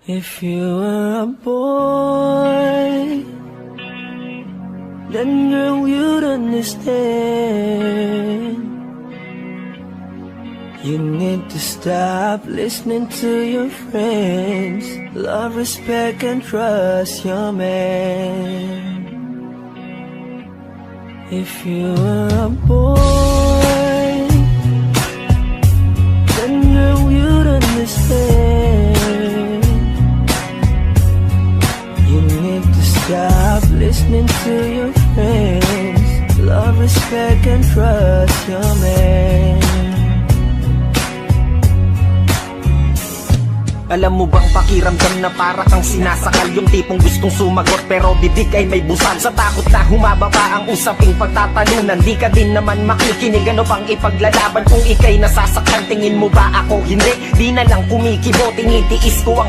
If you were a boy, then girl you'd understand. You need to stop listening to your friends. Love, respect, and trust your man. If you were a boy, then girl you'd understand. You need to stop listening to your friends. Love, respect, and trust your man. Alam mo bang pakiramdam na para kang sinasakal? Yung tipong gustong sumagot pero bibig ay may busal. Sa takot na humababa ang usaping pagtatalunan, di ka din naman makikinig. Ano pang ipaglalaban kung ikay nasasaktan? Tingin mo ba ako hindi? Di na lang kumikibo, tinitiis ko ang